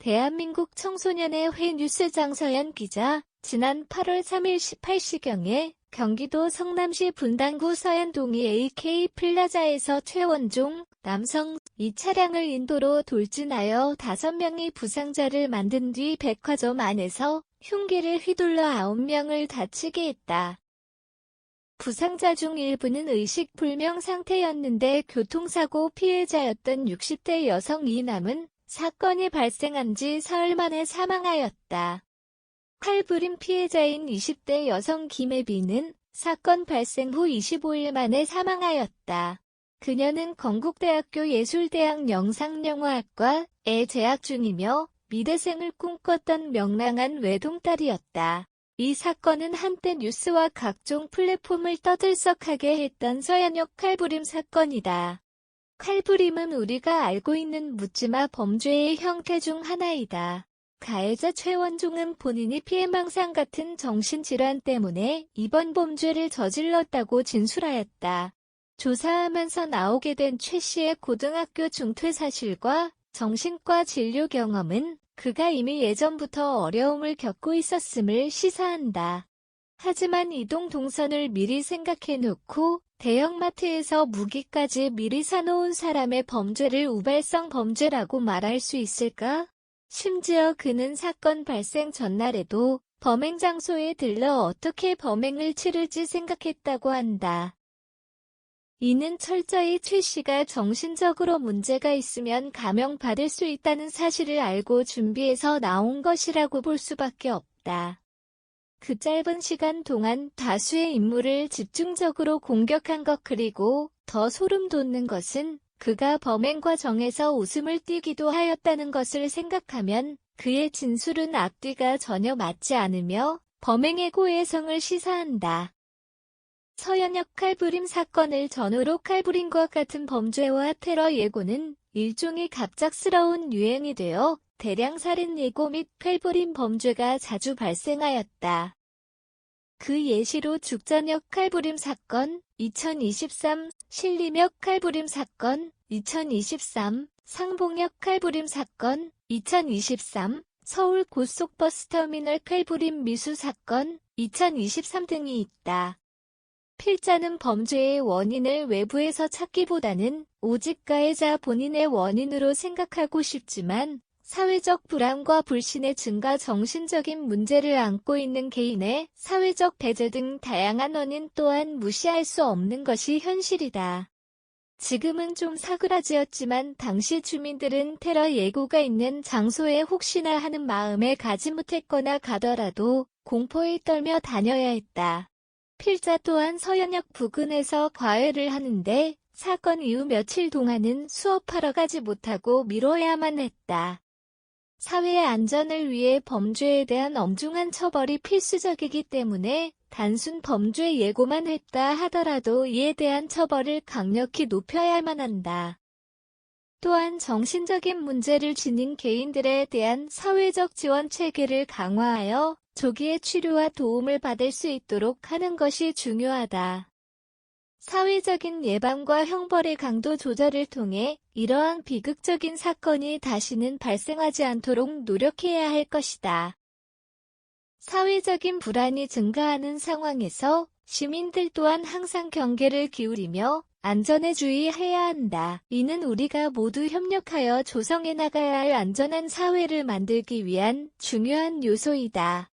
대한민국 청소년의 회 뉴스 장서연 기자, 지난 8월 3일 18시경에 경기도 성남시 분당구 서현동이 AK 플라자에서 최원종, 남성, 이 차량을 인도로 돌진하여 5명이 부상자를 만든 뒤 백화점 안에서 흉기를 휘둘러 9명을 다치게 했다. 부상자 중 일부는 의식불명 상태였는데 교통사고 피해자였던 60대 여성 이남은 사건이 발생한 지 사흘 만에 사망하였다. 칼부림 피해자인 20대 여성 김혜비는 사건 발생 후 25일 만에 사망하였다. 그녀는 건국대학교 예술대학 영상영화학과에 재학 중이며 미대생을 꿈꿨던 명랑한 외동딸이었다. 이 사건은 한때 뉴스와 각종 플랫폼을 떠들썩하게 했던 서현역 칼부림 사건이다. 칼부림은 우리가 알고 있는 묻지마 범죄의 형태 중 하나이다. 가해자 최원종은 본인이 피해망상 같은 정신질환 때문에 이번 범죄를 저질렀다고 진술하였다. 조사하면서 나오게 된 최 씨의 고등학교 중퇴 사실과 정신과 진료 경험은 그가 이미 예전부터 어려움을 겪고 있었음을 시사한다. 하지만 이동 동선을 미리 생각해놓고 대형마트에서 무기까지 미리 사놓은 사람의 범죄를 우발성 범죄라고 말할 수 있을까? 심지어 그는 사건 발생 전날에도 범행 장소에 들러 어떻게 범행을 치를지 생각했다고 한다. 이는 철저히 최 씨가 정신적으로 문제가 있으면 감형받을 수 있다는 사실을 알고 준비해서 나온 것이라고 볼 수밖에 없다. 그 짧은 시간 동안 다수의 인물을 집중적으로 공격한 것, 그리고 더 소름 돋는 것은 그가 범행 과정에서 웃음을 띠기도 하였다는 것을 생각하면 그의 진술은 앞뒤가 전혀 맞지 않으며 범행의 고해성을 시사한다. 서현역 칼부림 사건을 전후로 칼부림과 같은 범죄와 테러 예고는 일종의 갑작스러운 유행이 되어 대량 살인 예고 및 칼부림 범죄가 자주 발생하였다. 그 예시로 죽전역 칼부림 사건 2023, 신림역 칼부림 사건 2023, 상봉역 칼부림 사건 2023, 서울 고속버스터미널 칼부림 미수 사건 2023 등이 있다. 필자는 범죄의 원인을 외부에서 찾기보다는 오직 가해자 본인의 원인으로 생각하고 싶지만 사회적 불안과 불신의 증가, 정신적인 문제를 안고 있는 개인의 사회적 배제 등 다양한 원인 또한 무시할 수 없는 것이 현실이다. 지금은 좀 사그라지었지만 당시 주민들은 테러 예고가 있는 장소에 혹시나 하는 마음에 가지 못했거나 가더라도 공포에 떨며 다녀야 했다. 필자 또한 서현역 부근에서 과외를 하는데 사건 이후 며칠 동안은 수업하러 가지 못하고 미뤄야만 했다. 사회의 안전을 위해 범죄에 대한 엄중한 처벌이 필수적이기 때문에 단순 범죄 예고만 했다 하더라도 이에 대한 처벌을 강력히 높여야만 한다. 또한 정신적인 문제를 지닌 개인들에 대한 사회적 지원 체계를 강화하여 조기에 치료와 도움을 받을 수 있도록 하는 것이 중요하다. 사회적인 예방과 형벌의 강도 조절을 통해 이러한 비극적인 사건이 다시는 발생하지 않도록 노력해야 할 것이다. 사회적인 불안이 증가하는 상황에서 시민들 또한 항상 경계를 기울이며 안전에 주의해야 한다. 이는 우리가 모두 협력하여 조성해 나가야 할 안전한 사회를 만들기 위한 중요한 요소이다.